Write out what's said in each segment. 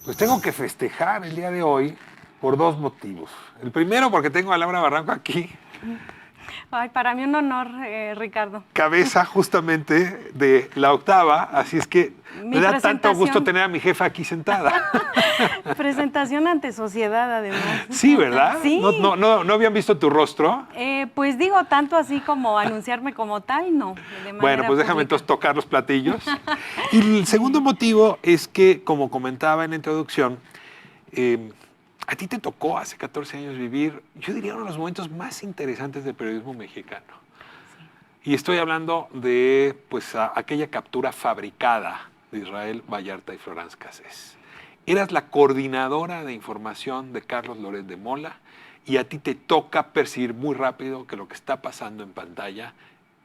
Pues tengo que festejar el día de hoy por dos motivos. El primero, porque tengo a Laura Barranco aquí, Ay, para mí un honor, Ricardo. cabeza justamente de la octava, así es que Mi me da tanto gusto presentación. tener a mi jefa aquí sentada. Presentación ante sociedad, además. Sí, ¿verdad? Sí. ¿No habían visto tu rostro? Pues digo, tanto así como anunciarme como tal, no. De Bueno, manera pues déjame pública. entonces tocar los platillos. Y el segundo motivo es que, como comentaba en la introducción, a ti te tocó hace 14 años vivir, yo diría, uno de los momentos más interesantes del periodismo mexicano. Y estoy hablando de pues, aquella captura fabricada de Israel Vallarta y Florence Cassés. Eras la coordinadora de información de Carlos Loret de Mola y a ti te toca percibir muy rápido que lo que está pasando en pantalla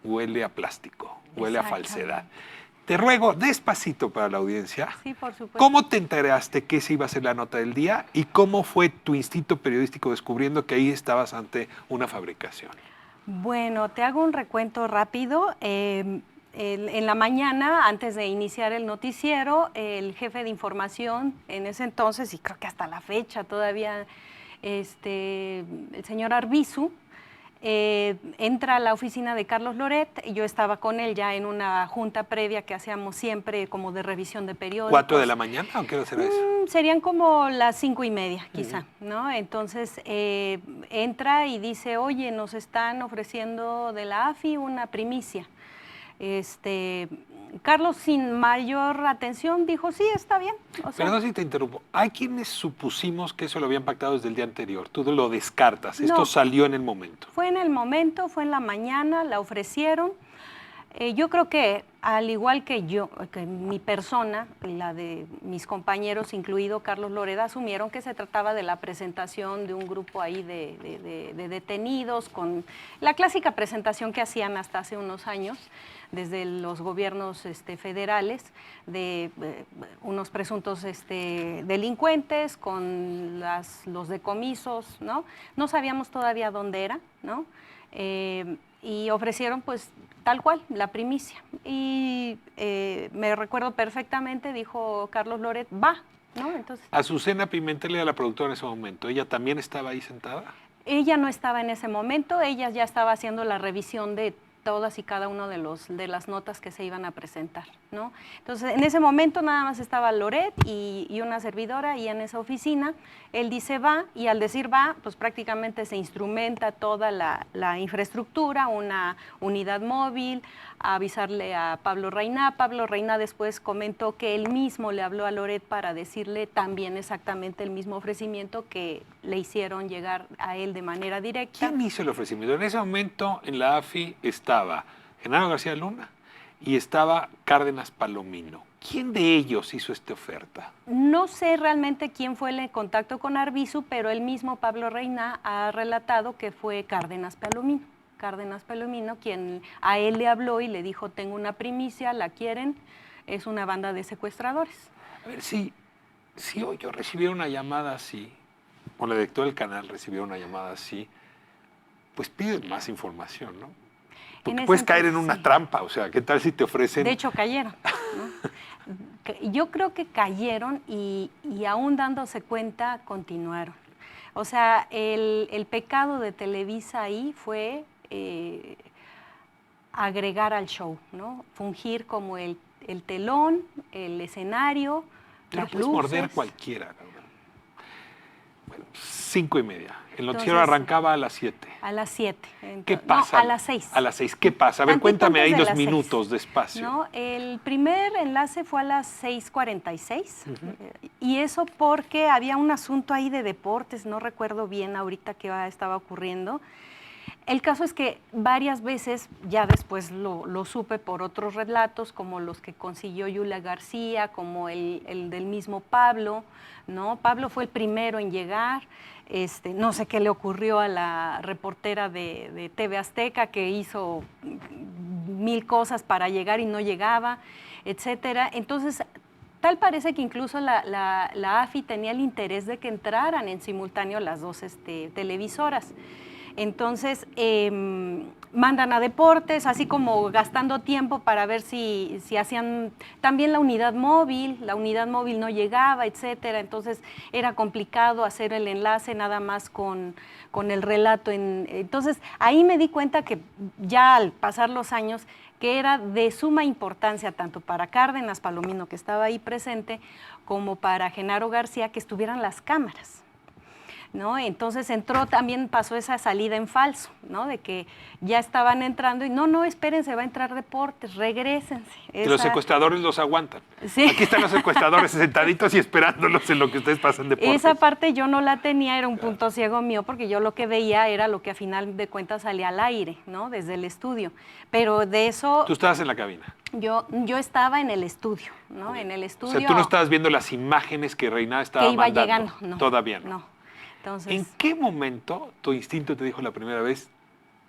huele a plástico, huele a falsedad. Te ruego despacito para la audiencia. Sí, por supuesto. ¿Cómo te enteraste que esa iba a ser la nota del día y cómo fue tu instinto periodístico descubriendo que ahí estabas ante una fabricación? Bueno, te hago un recuento rápido. En la mañana, antes de iniciar el noticiero, el jefe de información en ese entonces, y creo que hasta la fecha todavía, el señor Arbizu, entra a la oficina de Carlos Loret. Yo estaba con él ya en una junta previa que hacíamos siempre como de revisión de periódicos. ¿4 de la mañana o qué hora será eso? Serían como las 5:30, quizá, ¿no? Entonces entra y dice, oye, nos están ofreciendo de la AFI una primicia. Carlos, sin mayor atención, dijo, sí, está bien. O sea, Perdón si te interrumpo. Hay quienes supusimos que eso lo habían pactado desde el día anterior. Tú lo descartas. No. Esto salió en el momento. Fue en el momento, fue en la mañana, la ofrecieron. Yo creo que, al igual que yo, que mi persona, la de mis compañeros, incluido Carlos Loreda, asumieron que se trataba de la presentación de un grupo ahí de detenidos, con la clásica presentación que hacían hasta hace unos años, desde los gobiernos federales, de unos presuntos delincuentes con los decomisos, ¿no? No sabíamos todavía dónde era, ¿no? Y ofrecieron pues tal cual, la primicia. Y me recuerdo perfectamente, dijo Carlos Loret, va, ¿no? Entonces, Azucena Pimentel era la productora en ese momento. ¿Ella también estaba ahí sentada? ella no estaba en ese momento, ella ya estaba haciendo la revisión de todas y cada una de las notas que se iban a presentar, ¿no? Entonces, en ese momento nada más estaba Loret y una servidora y en esa oficina. Él dice va, y al decir va, pues prácticamente se instrumenta toda la infraestructura, una unidad móvil, a avisarle a Pablo Reina. Pablo Reina después comentó que él mismo le habló a Loret para decirle también exactamente el mismo ofrecimiento que le hicieron llegar a él de manera directa. ¿Quién hizo el ofrecimiento? En ese momento en la AFI estaba Genaro García Luna y estaba Cárdenas Palomino. ¿Quién de ellos hizo esta oferta? No sé realmente quién fue el contacto con Arbizu, pero el mismo Pablo Reina ha relatado que fue Cárdenas Palomino. Cárdenas Palomino, quien a él le habló y le dijo, tengo una primicia, la quieren, es una banda de secuestradores. A ver, si hoy yo recibiera una llamada así, o la directora del canal recibiera una llamada así, pues piden más información, ¿no? Porque puedes caer en una trampa, o sea, ¿qué tal si te ofrecen? De hecho, cayeron, ¿no? Yo creo que cayeron y aún dándose cuenta, continuaron. O sea, el pecado de Televisa ahí fue agregar al show, ¿no? Fungir como el telón, el escenario, Pero las puedes luces. morder cualquiera, Laura. Bueno, 5:30. El noticiero arrancaba a las 7. A las 7. ¿Qué pasa? No, a las 6. A las 6. ¿Qué pasa? A ver, Tantito cuéntame ahí antes de 2 las minutos 6. despacio. ¿No? El primer enlace fue a las 6:46. Y eso porque había un asunto ahí de deportes, no recuerdo bien ahorita qué estaba ocurriendo. El caso es que varias veces, ya después lo supe por otros relatos, como los que consiguió Yulia García, como el del mismo Pablo, ¿no? Pablo fue el primero en llegar. No sé qué le ocurrió a la reportera de TV Azteca, que hizo 1000 cosas para llegar y no llegaba, etcétera. Entonces, tal parece que incluso la AFI tenía el interés de que entraran en simultáneo las dos televisoras. Entonces, mandan a deportes, así como gastando tiempo para ver si hacían también la unidad móvil no llegaba, etcétera, entonces era complicado hacer el enlace nada más con el relato. Entonces ahí me di cuenta que ya al pasar los años, que era de suma importancia tanto para Cárdenas Palomino, que estaba ahí presente, como para Genaro García, que estuvieran las cámaras, ¿no? Entonces también pasó esa salida en falso, ¿no? De que ya estaban entrando y no, espérense, va a entrar deportes, regrésense. Que los secuestradores los aguantan. Sí. Aquí están los secuestradores sentaditos y esperándolos en lo que ustedes pasan deportes. Esa parte yo no la tenía, era un punto ciego mío, porque yo lo que veía era lo que a final de cuentas salía al aire, ¿no? Desde el estudio. Pero de eso... Tú estabas en la cabina. Yo estaba en el estudio, ¿no? En el estudio... O sea, tú no estabas viendo las imágenes que Reina estaba que iba mandando. Llegando, no. Todavía no. No. Entonces, ¿en qué momento tu instinto te dijo la primera vez,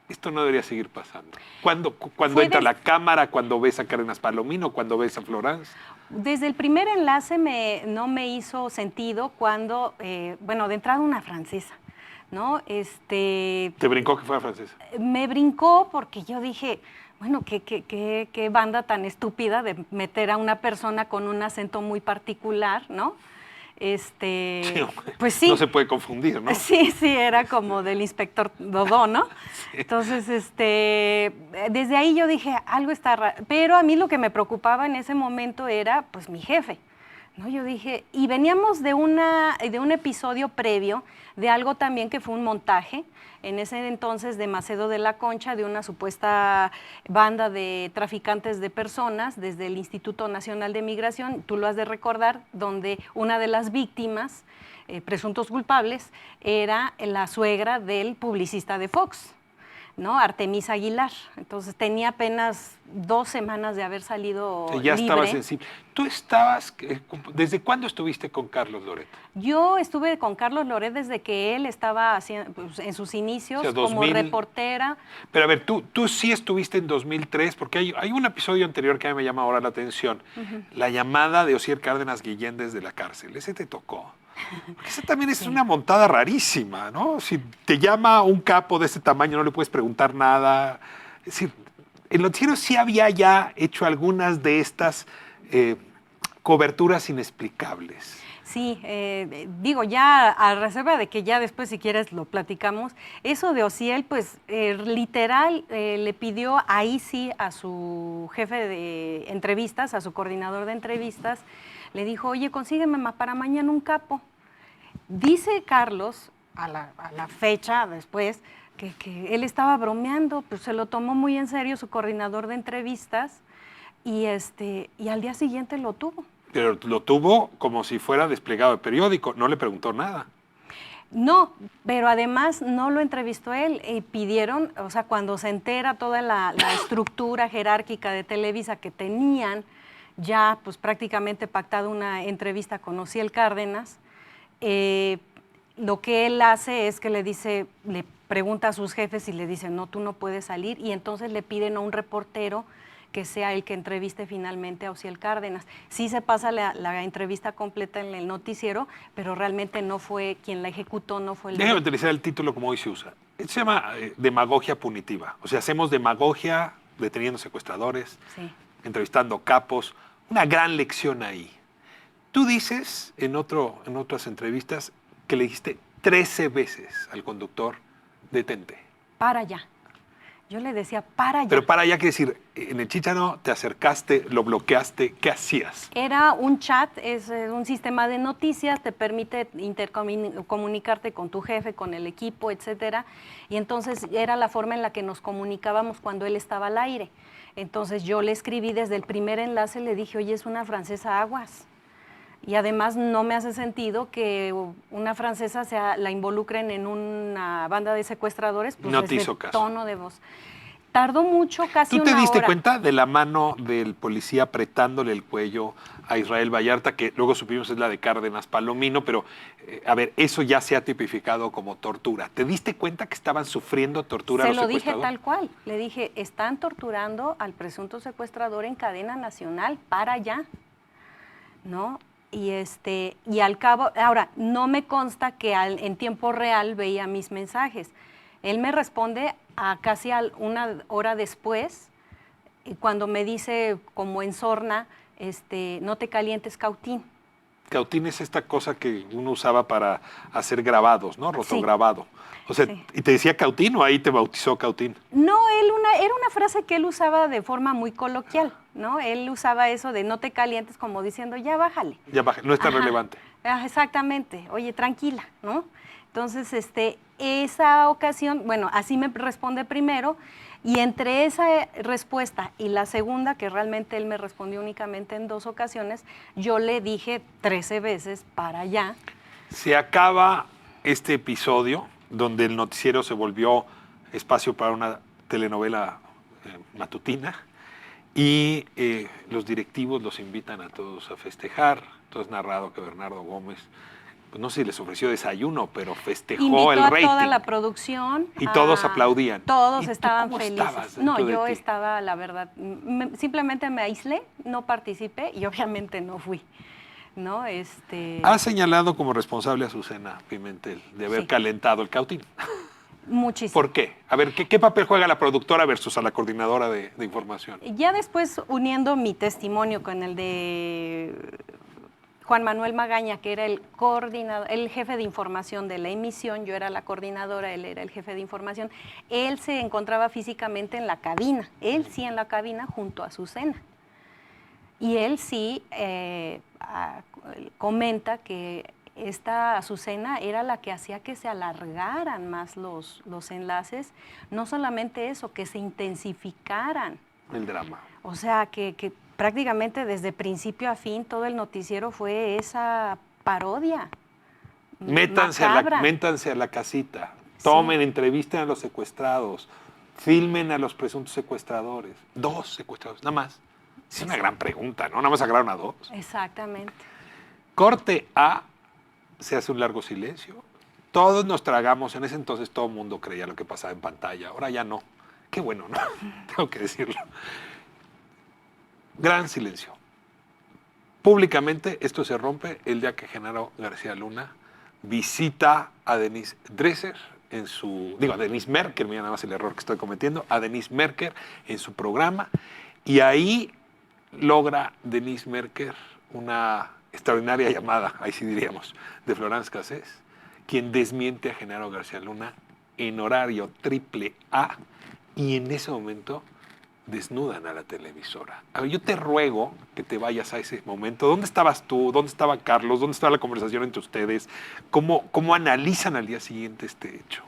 esto no debería seguir pasando? ¿Cuándo entra la cámara? ¿Cuándo ves a Cárdenas Palomino? ¿Cuándo ves a Florence? Desde el primer enlace no me hizo sentido cuando, de entrada una francesa, ¿no? ¿Te brincó que fuera francesa? Me brincó porque yo dije, bueno, qué banda tan estúpida de meter a una persona con un acento muy particular, ¿no? Sí, pues sí. No se puede confundir, ¿no? Sí, era como del inspector Dodó, ¿no? Sí. Entonces, desde ahí yo dije, algo está raro. Pero a mí lo que me preocupaba en ese momento era, pues, mi jefe, ¿no? Yo dije, y veníamos de un episodio previo de algo también que fue un montaje, en ese entonces de Macedo de la Concha, de una supuesta banda de traficantes de personas desde el Instituto Nacional de Migración, tú lo has de recordar, donde una de las víctimas, presuntos culpables, era la suegra del publicista de Fox, ¿no? Artemisa Aguilar. Entonces tenía apenas 2 semanas de haber salido ya libre. estaba sensible. ¿Tú estabas, desde cuándo estuviste con Carlos Loret? Yo estuve con Carlos Loret desde que él estaba en sus inicios, o sea, como reportera. Pero a ver, tú sí estuviste en 2003, porque hay un episodio anterior que a mí me llama ahora la atención, la llamada de Osier Cárdenas Guillén desde la cárcel. Ese te tocó. Porque esa también es una montada rarísima, ¿no? Si te llama un capo de ese tamaño, no le puedes preguntar nada. Es decir, el noticiero sí había ya hecho algunas de estas coberturas inexplicables. Sí, digo, ya a reserva de que ya después, si quieres, lo platicamos, eso de Osiel, pues literal le pidió ahí sí a su jefe de entrevistas, a su coordinador de entrevistas, le dijo, oye, consígueme para mañana un capo. Dice Carlos, a la fecha después, que él estaba bromeando, pues se lo tomó muy en serio su coordinador de entrevistas y al día siguiente lo tuvo. Pero lo tuvo como si fuera desplegado de periódico, no le preguntó nada. No, pero además no lo entrevistó él. Pidieron, o sea, cuando se entera toda la estructura jerárquica de Televisa que tenían ya pues prácticamente pactado una entrevista con Osiel Cárdenas, lo que él hace es que le pregunta a sus jefes y le dice, no, tú no puedes salir, y entonces le piden a un reportero que sea el que entreviste finalmente a Osiel Cárdenas. Sí se pasa la entrevista completa en el noticiero, pero realmente no fue quien la ejecutó, no fue el... Déjame utilizar el título como hoy se usa. Se llama demagogia punitiva. O sea, hacemos demagogia deteniendo secuestradores, Sí. entrevistando capos. Una gran lección ahí. Tú dices en otras entrevistas que le dijiste 13 veces al conductor, detente. Para allá. Yo le decía, para allá. Pero para allá quiere decir, en el Chícharo te acercaste, lo bloqueaste, ¿qué hacías? Era un chat, es un sistema de noticias, te permite comunicarte con tu jefe, con el equipo, etcétera. Y entonces era la forma en la que nos comunicábamos cuando él estaba al aire. Entonces yo le escribí desde el primer enlace, le dije, oye, es una francesa, aguas. Y además no me hace sentido que una francesa la involucren en una banda de secuestradores, pues no te desde hizo el caso. tono de voz. Tardó mucho, casi una hora. ¿Tú te diste cuenta de la mano del policía apretándole el cuello a Israel Vallarta, que luego supimos es la de Cárdenas Palomino, pero a ver, eso ya se ha tipificado como tortura? ¿Te diste cuenta que estaban sufriendo tortura los secuestradores? Se lo dije tal cual, le dije, están torturando al presunto secuestrador en cadena nacional, para allá, ¿no? Y al cabo, ahora, no me consta que en tiempo real veía mis mensajes. Él me responde a casi una hora después, cuando me dice como en sorna, no te calientes, Cautín. Cautín es esta cosa que uno usaba para hacer grabados, ¿no? Rotograbado. O sea, Sí. ¿y te decía Cautín o ahí te bautizó Cautín? No, era una frase que él usaba de forma muy coloquial, ¿no? Él usaba eso de no te calientes como diciendo, ya bájale. Ya baja, no es tan Ajá. relevante. Exactamente, oye, tranquila, ¿no? Entonces, esa ocasión, bueno, así me responde primero, y entre esa respuesta y la segunda, que realmente él me respondió únicamente en 2 ocasiones, yo le dije 13 veces para allá. Se acaba este episodio donde el noticiero se volvió espacio para una telenovela matutina y los directivos los invitan a todos a festejar. Entonces narrado que Bernardo Gómez, pues no sé si les ofreció desayuno, pero festejó Invitó el a rating. toda la producción. Y todos aplaudían. Todos ¿Y tú estaban cómo felices. estabas No, dentro de yo ti? estaba, la verdad, simplemente me aislé, no participé y obviamente no fui, ¿no? Ha señalado como responsable a Azucena Pimentel de haber Sí. calentado el Cautín. Muchísimo. ¿Por qué? A ver, ¿qué papel juega la productora versus a la coordinadora de información? Ya después, uniendo mi testimonio con el de Juan Manuel Magaña, que era el coordinador, el jefe de información de la emisión, yo era la coordinadora, él era el jefe de información, él se encontraba físicamente en la cabina, él sí en la cabina junto a Azucena. Y él sí comenta que esta Azucena era la que hacía que se alargaran más los enlaces, no solamente eso, que se intensificaran. El drama. O sea, que prácticamente desde principio a fin todo el noticiero fue esa parodia. Métanse a la casita, tomen, Sí. entrevisten a los secuestrados, filmen a los presuntos secuestradores. 2 secuestrados, nada más. Es una gran pregunta, ¿no? Nada más agarraron a 2. Exactamente. Corte A, se hace un largo silencio. Todos nos tragamos, en ese entonces todo el mundo creía lo que pasaba en pantalla, ahora ya no. Qué bueno, ¿no? Tengo que decirlo. Gran silencio. Públicamente esto se rompe el día que Genaro García Luna visita a Denise Dresser en su, digo, a Denise Merker, mira nada más el error que estoy cometiendo, a Denise Merker en su programa, y ahí logra Denise Merker una extraordinaria llamada, ahí sí diríamos, de Florence Cassés, quien desmiente a Genaro García Luna en horario triple A, y en ese momento desnudan a la televisora. A ver, yo te ruego que te vayas a ese momento. ¿Dónde estabas tú? ¿Dónde estaba Carlos? ¿Dónde estaba la conversación entre ustedes? ¿Cómo analizan al día siguiente este hecho?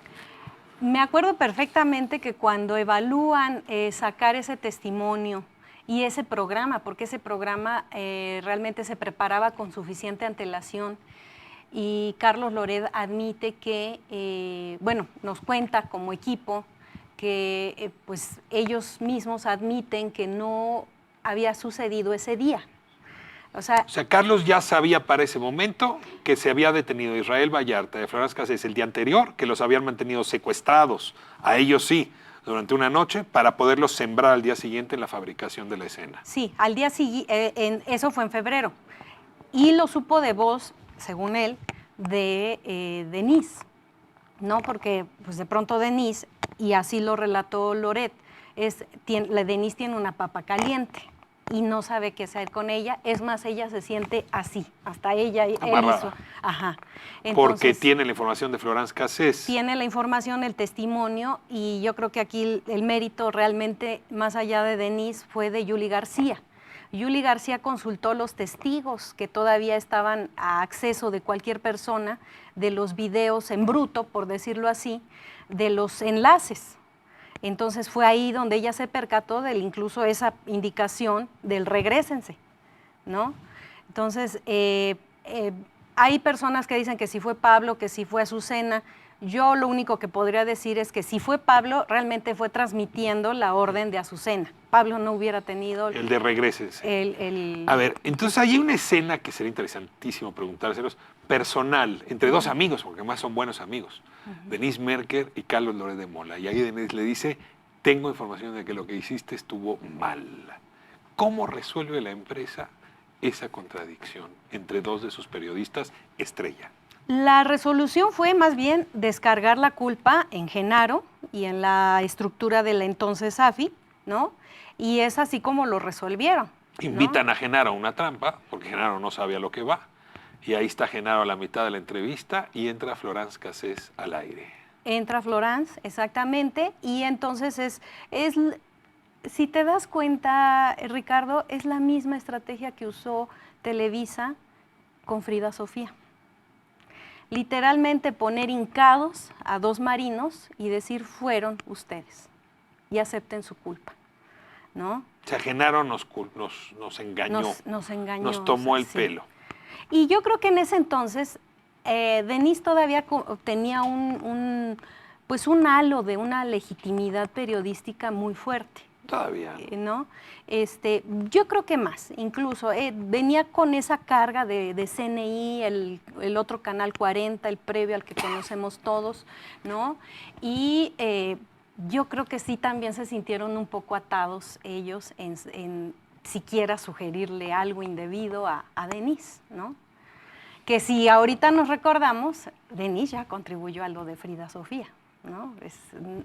Me acuerdo perfectamente que cuando evalúan sacar ese testimonio y ese programa, porque ese programa realmente se preparaba con suficiente antelación, y Carlos Loret admite que, bueno, nos cuenta como equipo que pues ellos mismos admiten que no había sucedido ese día. O sea, Carlos ya sabía para ese momento que se había detenido a Israel Vallarta y a Florence Cassés el día anterior, que los habían mantenido secuestrados, a ellos sí, durante una noche, para poderlos sembrar al día siguiente en la fabricación de la escena. sí, al día siguiente, eso fue en febrero, y lo supo de voz, según él, de Denise, ¿no? Porque pues de pronto Denise, y así lo relató Loret, Denise tiene una papa caliente y no sabe qué hacer con ella. Es más, ella se siente así, hasta ella, él hizo. Ajá. Entonces, porque tiene la información de Florence Cassés. Tiene la información, el testimonio, y yo creo que aquí el mérito realmente, más allá de Denise, fue de Yuli García. Yuli García consultó los testigos que todavía estaban a acceso de cualquier persona, de los videos en bruto, por decirlo así, de los enlaces. Entonces fue ahí donde ella se percató de incluso esa indicación del regrésense, ¿no? Entonces, hay personas que dicen que si fue Pablo, que si fue Azucena. Yo lo único que podría decir es que si fue Pablo, realmente fue transmitiendo la orden de Azucena. Pablo no hubiera tenido... El de regreses. A ver, entonces hay una escena que sería interesantísimo preguntárselos, personal, entre 2 amigos, porque además son buenos amigos, Denise Merker y Carlos Loret de Mola. Y ahí Denise le dice, tengo información de que lo que hiciste estuvo mal. ¿Cómo resuelve la empresa esa contradicción entre 2 de sus periodistas estrella? La resolución fue más bien descargar la culpa en Genaro y en la estructura de la entonces AFI, ¿no? Y es así como lo resolvieron, ¿no? Invitan a Genaro a una trampa, porque Genaro no sabía lo que va. Y ahí está Genaro a la mitad de la entrevista y entra Florence Cassés al aire. Entra Florence, exactamente, y entonces si te das cuenta, Ricardo, es la misma estrategia que usó Televisa con Frida Sofía. Literalmente poner hincados a dos marinos y decir fueron ustedes y acepten su culpa, ¿no? O sea, Genaro nos engañó, Nos engañó. nos tomó el sí. pelo. Y yo creo que en ese entonces Denise todavía tenía pues un halo de una legitimidad periodística muy fuerte. Todavía. ¿No? Yo creo que más, incluso venía con esa carga de CNI, el otro Canal 40, el previo al que conocemos todos, ¿no? Y yo creo que sí también se sintieron un poco atados ellos en siquiera sugerirle algo indebido a Denise, ¿no? Que si ahorita nos recordamos, Denise ya contribuyó a lo de Frida Sofía, ¿no?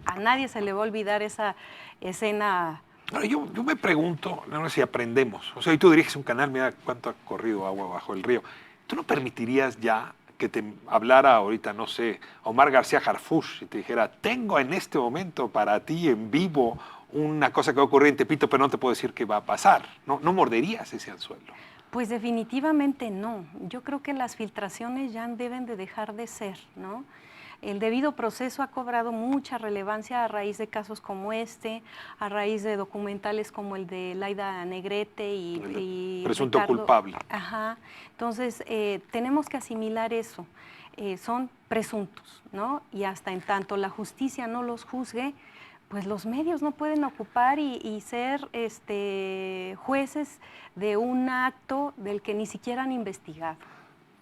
A nadie se le va a olvidar esa escena. Ahora, yo me pregunto, no sé si aprendemos, o sea, y tú diriges un canal, mira cuánto ha corrido agua bajo el río. ¿Tú no permitirías ya que te hablara ahorita, no sé, Omar García Harfuch y te dijera, tengo en este momento para ti en vivo una cosa que va a ocurrir en Tepito, pero no te puedo decir qué va a pasar? ¿No morderías ese anzuelo? Pues definitivamente no. Yo creo que las filtraciones ya deben de dejar de ser, ¿no? El debido proceso ha cobrado mucha relevancia a raíz de casos como a raíz de documentales como el de Laida Negrete y presunto Ricardo. Culpable. Ajá. Entonces, tenemos que asimilar eso. Son presuntos, ¿no? Y hasta en tanto la justicia no los juzgue, pues los medios no pueden ocupar y ser jueces de un acto del que ni siquiera han investigado.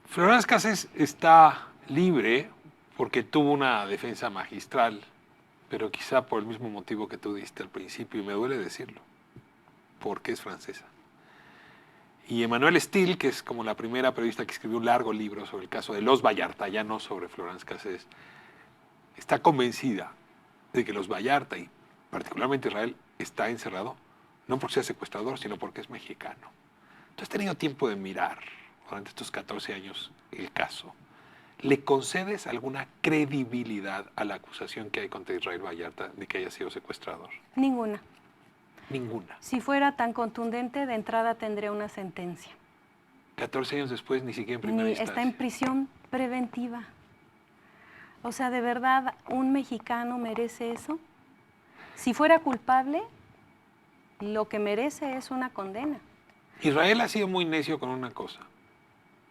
Florence Cassés está libre porque tuvo una defensa magistral, pero quizá por el mismo motivo que tú diste al principio, y me duele decirlo, porque es francesa. Y Emmanuelle Steele, que es como la primera periodista que escribió un largo libro sobre el caso de los Vallarta, ya no sobre Florence Cassés, está convencida de que los Vallarta, y particularmente Israel, está encerrado, no porque sea secuestrador, sino porque es mexicano. ¿Tú has tenido tiempo de mirar durante estos 14 años el caso? ¿Le concedes alguna credibilidad a la acusación que hay contra Israel Vallarta de que haya sido secuestrador? Ninguna. Ninguna. Si fuera tan contundente, de entrada tendría una sentencia. 14 años después, ni siquiera en primera instancia. Está en prisión preventiva. O sea, ¿de verdad un mexicano merece eso? Si fuera culpable, lo que merece es una condena. Israel ha sido muy necio con una cosa.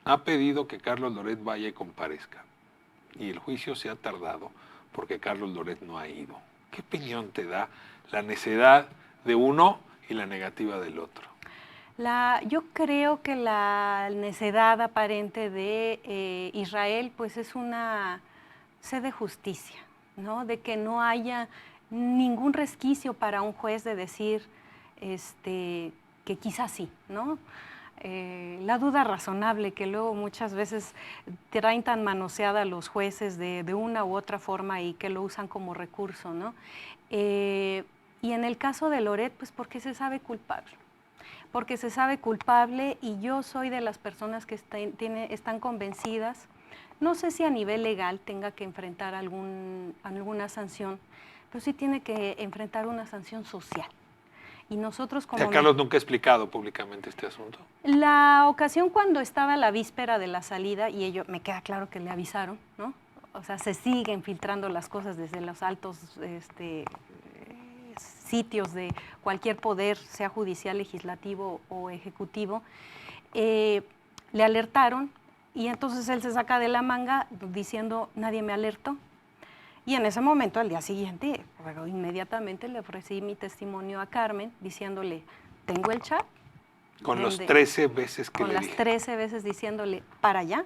Ha pedido que Carlos Loret vaya y comparezca. Y el juicio se ha tardado porque Carlos Loret no ha ido. ¿Qué opinión te da la necedad de uno y la negativa del otro? Yo creo que la necedad aparente de Israel pues es una sed de justicia, ¿no? De que no haya ningún resquicio para un juez de decir que quizás sí, ¿no? La duda razonable que luego muchas veces traen tan manoseada a los jueces de una u otra forma y que lo usan como recurso, ¿no? Y en el caso de Loret, pues porque se sabe culpable. Porque se sabe culpable y yo soy de las personas que están convencidas, no sé si a nivel legal tenga que enfrentar alguna sanción, pero sí tiene que enfrentar una sanción social. Y nosotros como... O sea, Carlos nunca ha explicado públicamente este asunto. La ocasión cuando estaba la víspera de la salida, y me queda claro que le avisaron, ¿no? O sea, se siguen filtrando las cosas desde los altos sitios de cualquier poder, sea judicial, legislativo o ejecutivo, le alertaron y entonces él se saca de la manga diciendo, nadie me alertó. Y en ese momento, al día siguiente, pero inmediatamente le ofrecí mi testimonio a Carmen diciéndole, tengo el chat. Con las 13 veces que con le las dije. 13 veces diciéndole, para allá,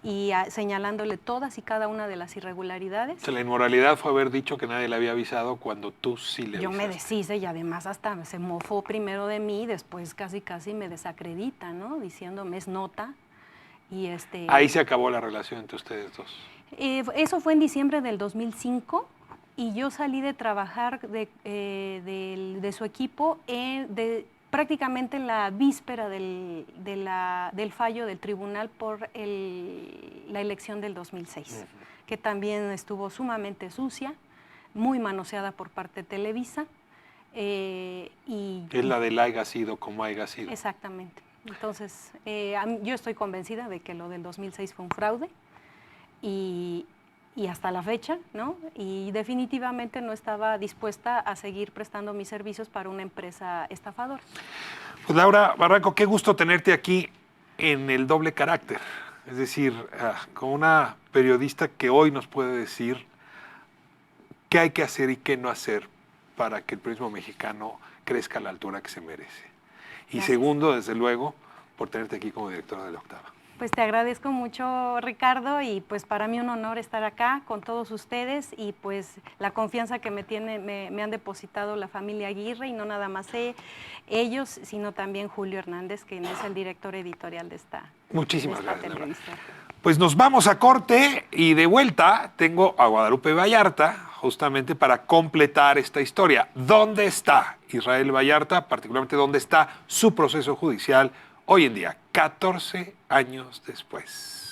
y señalándole todas y cada una de las irregularidades. O sea, la inmoralidad fue haber dicho que nadie le había avisado cuando tú sí le avisaste. Yo me deshice y además hasta se mofó primero de mí, después casi me desacredita, ¿no? Diciéndome es nota. Ahí se acabó la relación entre ustedes dos. Eso fue en diciembre del 2005 y yo salí de trabajar de su equipo prácticamente en la víspera del fallo del tribunal por la elección del 2006, que también estuvo sumamente sucia, muy manoseada por parte de Televisa. Es la del haya sido como haya sido. Exactamente. Entonces, yo estoy convencida de que lo del 2006 fue un fraude y hasta la fecha, ¿no? Y definitivamente no estaba dispuesta a seguir prestando mis servicios para una empresa estafadora. Pues Laura Barranco, qué gusto tenerte aquí en el doble carácter. Es decir, como una periodista que hoy nos puede decir qué hay que hacer y qué no hacer para que el periodismo mexicano crezca a la altura que se merece. Y Gracias. segundo, desde luego, por tenerte aquí como directora de La Octava. Pues te agradezco mucho, Ricardo, y pues para mí un honor estar acá con todos ustedes y pues la confianza que me han depositado la familia Aguirre y no nada más ellos, sino también Julio Hernández, quien es el director editorial de esta Muchísimas gracias, televisora. Pues nos vamos a corte y de vuelta tengo a Guadalupe Vallarta justamente para completar esta historia. ¿Dónde está Israel Vallarta? Particularmente, ¿dónde está su proceso judicial hoy en día, 14 años después?